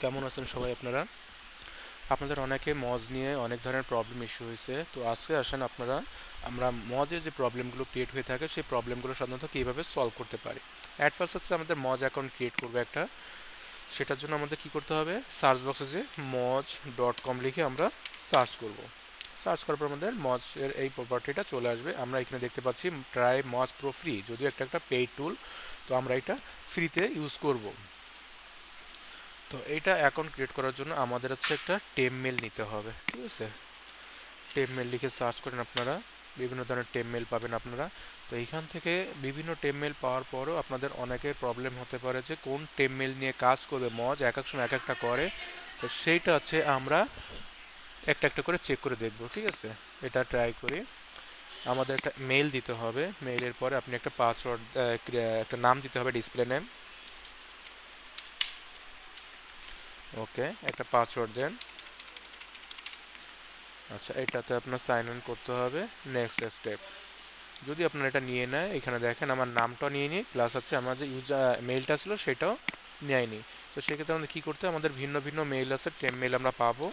কেমন আছেন সবাই আপনারা? আপনাদের অনেকে মজ নিয়ে অনেক ধরনের প্রবলেম ইস্যু হয়েছে। তো আজকে আসেন আমরা মজে যে প্রবলেমগুলো ক্রিয়েট হয়ে থাকে সেই প্রবলেমগুলো সাধারণত কীভাবে সলভ করতে পারি। অ্যাট ফার্স্ট হচ্ছে আমাদের মজ অ্যাকাউন্ট ক্রিয়েট করবে একটা। সেটার জন্য আমাদের কি করতে হবে, সার্চ বক্সে যে moj.com লিখে আমরা সার্চ করব। সার্চ করার পর আমাদের মজের এই প্রপার্টিটা চলে আসবে। আমরা এখানে দেখতে পাচ্ছি ট্রাই মজ প্রো ফ্রি, যদিও একটা পেইড টুল, তো আমরা এটা ফ্রিতে ইউজ করব। তো এইটা অ্যাকাউন্ট ক্রিয়েট করার জন্য আমাদের হচ্ছে একটা টেম মেল নিতে হবে, ঠিক আছে? টেম মেল লিখে সার্চ করেন আপনারা, বিভিন্ন ধরনের টেম মেল পাবেন আপনারা। তো এইখান থেকে বিভিন্ন টেম মেল পাওয়ার পরও আপনাদের অনেকের প্রবলেম হতে পারে যে কোন টেম মেল নিয়ে কাজ করবে মজ, এক এক সময় এক একটা করে। তো সেইটা হচ্ছে আমরা একটা একটা করে চেক করে দেখব, ঠিক আছে? এটা ট্রাই করি। আমাদের একটা মেল দিতে হবে, মেইলের পরে আপনি একটা পাসওয়ার্ড, একটা নাম দিতে হবে, ডিসপ্লে নেম। ওকে, একটা পাসওয়ার্ড দেন। আচ্ছা, এটাতে আপনার সাইন ইন করতে হবে। নেক্সট স্টেপ, যদি আপনার এটা নিয়ে নেয়, এখানে দেখেন আমার নামটা নিয়ে নিই, প্লাস হচ্ছে আমার যে ইউজার মেইলটা ছিল সেটাও নেয়নি। তো সেক্ষেত্রে আমাদের কী করতে হবে, আমাদের ভিন্ন ভিন্ন মেইল আছে, টেম মেইল আমরা পাবো।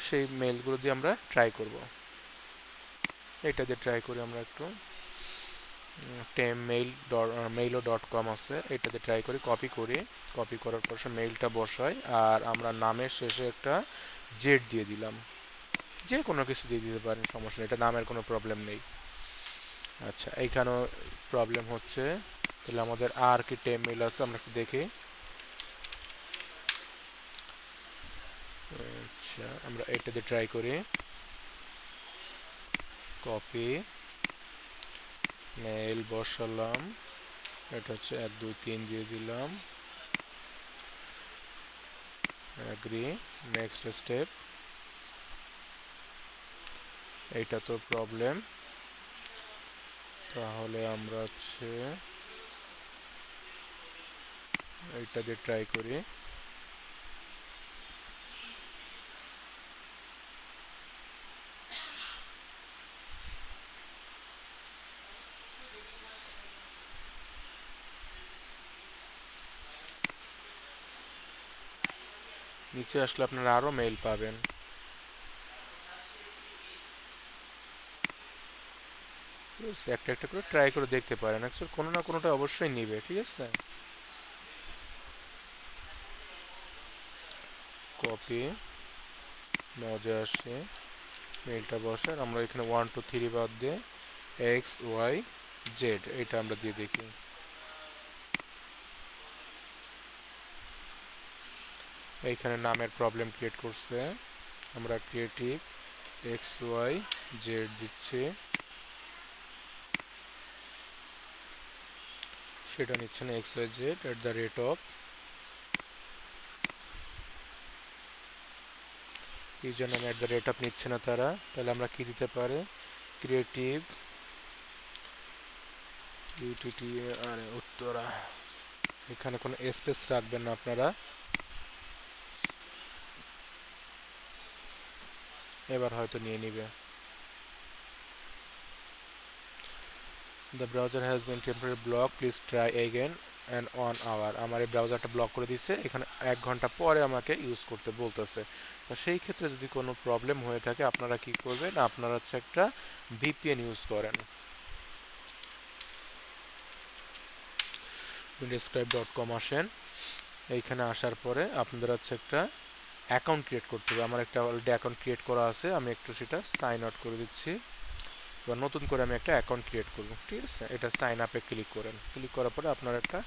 সেই মেইলগুলো দিয়ে আমরা ট্রাই করব। এটা দিয়ে ট্রাই করি আমরা একটু। টেম মেইল.কম আছে, এটাতে ট্রাই করি, কপি করি। কপি করার পর সে মেইলটা বসাই, আর আমরা নামের শেষে একটা জেড দিয়ে দিলাম। যে কোনো কিছু দিয়ে দিতে পারেন, সমস্যা নেই, এটা নামের কোনো প্রবলেম নেই। আচ্ছা, এইখানেও প্রবলেম হচ্ছে। তাহলে আমাদের আর কি টেম মেল আছে আমরা একটু দেখি। আচ্ছা, আমরা এটাতে ট্রাই করি। কপি, মেল বসালাম, এটা হচ্ছে 1 2 3 দিয়ে দিলাম, অ্যাগ্রি, নেক্সট স্টেপ। এইটা তো প্রবলেম, তাহলে আমরা হচ্ছে এইটা দিয়ে ট্রাই করি। নিচে আসলে আপনারা আরও মেইল পাবেন। ঠিক আছে, একটা একটা করে ট্রাই করে দেখতে পারেন, অ্যাকচুয়ালি কোনো না কোনোটা অবশ্যই নিবে, ঠিক আছে? কপি, মজা আসে, মেইলটা বসার আমরা এখানে 1 2 3 বাদ দিয়ে XYZ এটা আমরা দিয়ে দেখি। এইখানে নামের প্রবলেম ক্রিয়েট করছে, আমরা ক্রিয়েটিভ XYZ দিচ্ছি, সেটা নিচ্ছে না। XYZ@, ইউজার নাম @, নিচ্ছে না তারা। তাহলে আমরা কি দিতে পারি, ক্রিয়েটিভ ইউটিটি, আরে উত্তরা, এখানে কোনো স্পেস রাখবেন না আপনারা। এবার হয়তো নিয়ে নিবে। The browser has been temporary block, please try again and 1 hour. আমার এই ব্রাউজারটা ব্লক করে দিছে, এখানে 1 ঘন্টা পরে আমাকে ইউজ করতে বলতেছে। তো সেই ক্ষেত্রে যদি কোনো প্রবলেম হয়ে থাকে আপনারা কি করবেন, আপনারা হচ্ছে একটা ভিপিএন ইউজ করেন। windowscribe.com আসেন, এইখানে আসার পরে আপনাদের হচ্ছে একটা অ্যাকাউন্ট ক্রিয়েট করতে হবে। আমার একটা অলরেডি অ্যাকাউন্ট ক্রিয়েট করা আছে, আমি একটু সেটা সাইন আউট করে দিচ্ছি। এবার নতুন করে আমি একটা অ্যাকাউন্ট ক্রিয়েট করব, ঠিক আছে? এটা সাইন আপে ক্লিক করেন, ক্লিক করার পরে আপনার একটা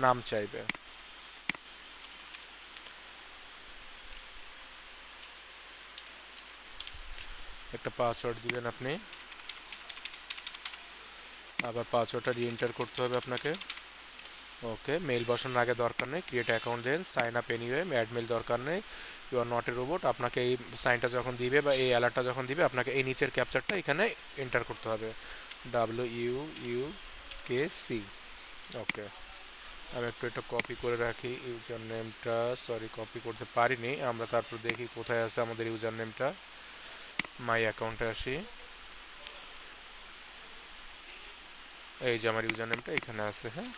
নাম চাইবে। একটা পাসওয়ার্ড দিবেন আপনি, আবার পাসওয়ার্ডটা রিএন্টার করতে হবে আপনাকে। ওকে, মেইল বসানোর আগে দরকার নেই, ক্রিয়েট অ্যাকাউন্ট দেন, sign up anyway, add mail দরকার নেই, you are not a robot. আপনাকে এই সাইনটা যখন দিবে বা এই অ্যালার্টটা যখন দিবে, আপনাকে এই নিচের ক্যাপচারটা এখানে এন্টার করতে হবে, WUUKC। ওকে, আমি একটু এটা কপি করে রাখি ইউজার নেমটা, সরি কপি করতে পারিনি আমরা, তারপর দেখি কোথায় আছে আমাদের ইউজার নেমটা। মাই অ্যাকাউন্টে আসি, এই যে আমার ইউজার নেমটা এখানে আছে। হ্যাঁ,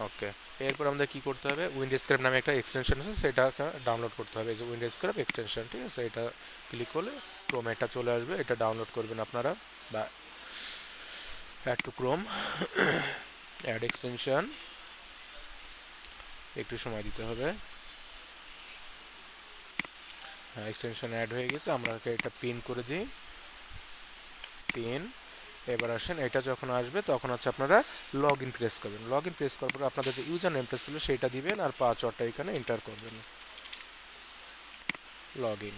ওকে, এরপর আমাদের কি করতে হবে, উইন্ডস্ক্রেপ নামে একটা এক্সটেনশন আছে, সেটা ডাউনলোড করতে হবে। এই যে উইন্ডস্ক্রেপ এক্সটেনশন, ঠিক আছে, এটা ক্লিক করলে ক্রোমে এটা চলে আসবে, এটা ডাউনলোড করবেন আপনারা, বা add to Chrome, add extension, একটু সময় দিতে হবে। হ্যাঁ, এক্সটেনশন অ্যাড হয়ে গেছে, আমরা এটা পিন করে দিই, পিন। এবার আসেন, এটা যখন আসবে তখন হচ্ছে আপনারা লগ ইন প্রেস করবেন। লগ ইন প্রেস করার পর আপনাদের যে ইউজার নেমটা ছিল সেটা দিবেন, আর পাসওয়ার্ডটা এখানে এন্টার করবেন। লগ ইন,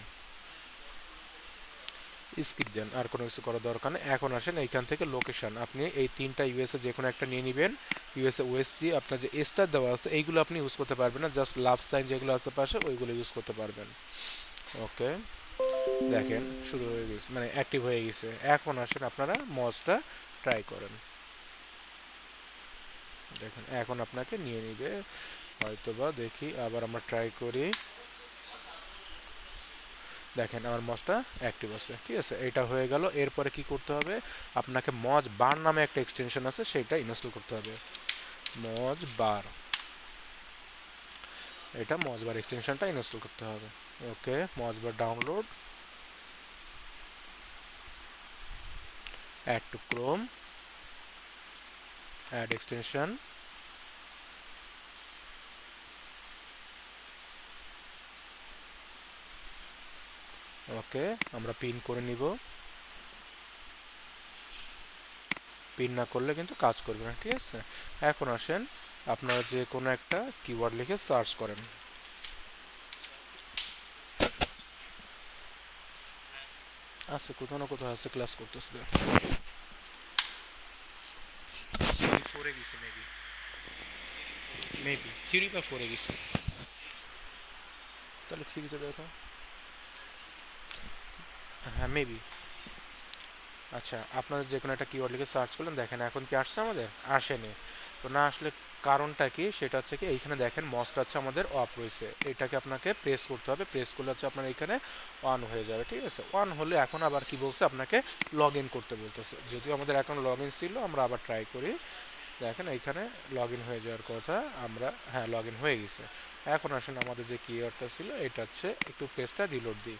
স্কিপ দেন, আর কোনো কিছু করার দরকার নেই। এখন আসেন এইখান থেকে লোকেশন, আপনি এই তিনটা ইউএসএ যে কোনো একটা নিয়ে নেবেন। ইউএসএ ওয়েস্ট দিয়ে আপনার যে স্টার দেওয়া আছে এইগুলো আপনি ইউজ করতে পারবেন না, জাস্ট লাভ সাইন যেগুলো আছে পাশে ওইগুলো ইউজ করতে পারবেন। ওকে, দেখেন শুরু হয়ে গেছে, মানে অ্যাক্টিভ হয়ে গেছে। এখন আসেন আপনারা মজটা ট্রাই করেন, দেখেন এখন আপনাকে নিয়ে নিবে হয়তোবা। দেখি আবার আমরা ট্রাই করি, দেখেন আমার মজটা অ্যাক্টিভ আছে, ঠিক আছে, এটা হয়ে গেল। এরপরে কি করতে হবে, আপনাকে মজ বার নামে একটা এক্সটেনশন আছে, সেটা ইনস্টল করতে হবে। মজ বার, এটা মজ বার এক্সটেনশনটা ইনস্টল করতে হবে। Okay, Moz bar download, add to Chrome, add extension, okay, আমরা পিন করে নিব। পিন না করলে কিন্তু কাজ করবে না, ঠিক আছে। এখন আসেন, আপনারা যে কোনো একটা কিওয়ার্ড লিখে সার্চ করেন। আছে কোথাও না কোথাও আছে, ক্লাস করতেছে, ফোরে গেছে মেবি, মেবি থ্রি বা ফোরে গেছে, তাহলে থ্রিতে দেখো। হ্যাঁ মেবি। আচ্ছা, আপনারা যে কোনো একটা কিওয়ার্ড লিখে সার্চ করলেন, দেখেন এখন কি আসছে, আমাদের আসেনি। তো না আসলে কারণটা কি, সেটা হচ্ছে কি, এইখানে দেখেন মসটা হচ্ছে আমাদের অফ রয়েছে, এটাকে আপনাকে প্রেস করতে হবে। প্রেস করলে হচ্ছে আপনার এখানে অন হয়ে যাবে, ঠিক আছে। অন হলে এখন আবার কি বলছে, আপনাকে লগ ইন করতে বলতেছে। যদিও আমাদের এখন লগ ইন ছিল, আমরা আবার ট্রাই করি। দেখেন এইখানে লগ ইন হয়ে যাওয়ার কথা, আমরা হ্যাঁ লগ ইন হয়ে গেছে। এখন আসেন আমাদের যে কিওয়ার্ডটা ছিল, এটা হচ্ছে একটু পেজটা রিলোড দিই।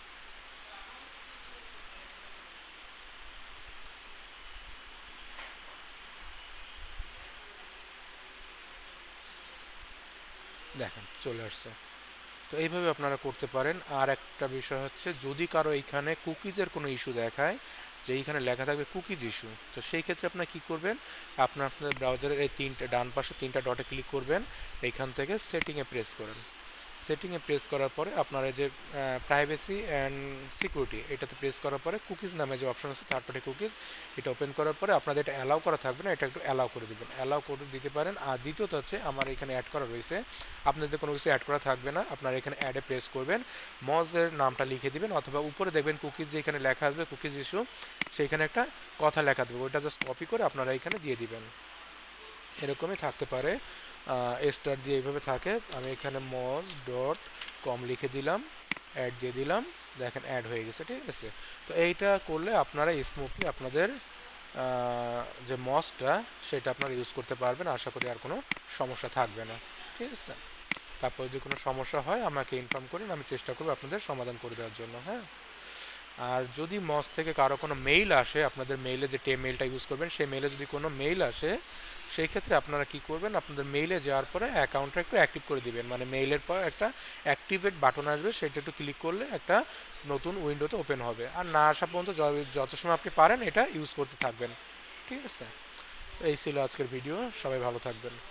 দেখেন চলে আসছে। তো এইভাবে আপনারা করতে পারেন। আর একটা বিষয় হচ্ছে, যদি কারো এইখানে কুকিজের কোনো ইস্যু দেখায়, যে এইখানে লেখা থাকবে কুকিজ ইস্যু, তো সেই ক্ষেত্রে আপনারা কী করবেন, আপনাদের ব্রাউজারের এই তিনটে ডান পাশে তিনটা ডটে ক্লিক করবেন, এইখান থেকে সেটিংয়ে প্রেস করেন। সেটিংয়ে প্রেস করার পরে আপনারা যে প্রাইভেসি অ্যান্ড সিকিউরিটি, এটাতে প্রেস করার পরে কুকিজ নামে যে অপশন আছে, থার্ড পার্টি কুকিজ, এটা ওপেন করার পরে আপনাদের এটা অ্যালাউ করা থাকবে না, এটা একটু অ্যালাউ করে দেবেন, অ্যালাউ করে দিতে পারেন। আর দ্বিতীয়ত হচ্ছে, আমার এখানে অ্যাড করা রয়েছে, আপনাদের কোনো কিছু অ্যাড করা থাকবে না, আপনারা এখানে অ্যাডে প্রেস করবেন, মজের নামটা লিখে দিবেন, অথবা উপরে দেখবেন কুকিজ যে এখানে লেখা আসবে কুকিজ ইস্যু, সেইখানে একটা কথা লেখা দেবে, ওইটা জাস্ট কপি করে আপনারা এখানে দিয়ে দিবেন। এরকমই থাকতে পারে, স্টার দিয়ে এইভাবে থাকে। আমি এখানে মজ ডট কম লিখে দিলাম, অ্যাড দিয়ে দিলাম, দেখেন অ্যাড হয়ে গেছে, ঠিক আছে। তো এইটা করলে আপনারা স্মুথলি আপনাদের যে মজটা সেটা আপনারা ইউজ করতে পারবেন। আশা করি আর কোনো সমস্যা থাকবে না, ঠিক আছে। তারপর যদি কোনো সমস্যা হয় আমাকে ইনফর্ম করেন, আমি চেষ্টা করব আপনাদের সমাধান করে দেওয়ার জন্য, হ্যাঁ। আর যদি মজ থেকে কারো কোনো মেইল আসে, আপনাদের মেইলে যে মেইলটা ইউজ করবেন সেই মেইলে যদি কোনো মেইল আসে, সেই ক্ষেত্রে আপনারা কি করবেন, আপনাদের মেইলে যাওয়ার পরে অ্যাকাউন্টটা একটু অ্যাক্টিভ করে দিবেন, মানে মেইলের পর একটা অ্যাক্টিভেট বাটন আসবে, সেটা একটু ক্লিক করলে একটা নতুন উইন্ডোতে ওপেন হবে। আর না আসা পর্যন্ত যত সময় আপনি পারেন এটা ইউজ করতে থাকবেন, ঠিক আছে। তো এই ছিল আজকের ভিডিও, সবাই ভালো থাকবেন।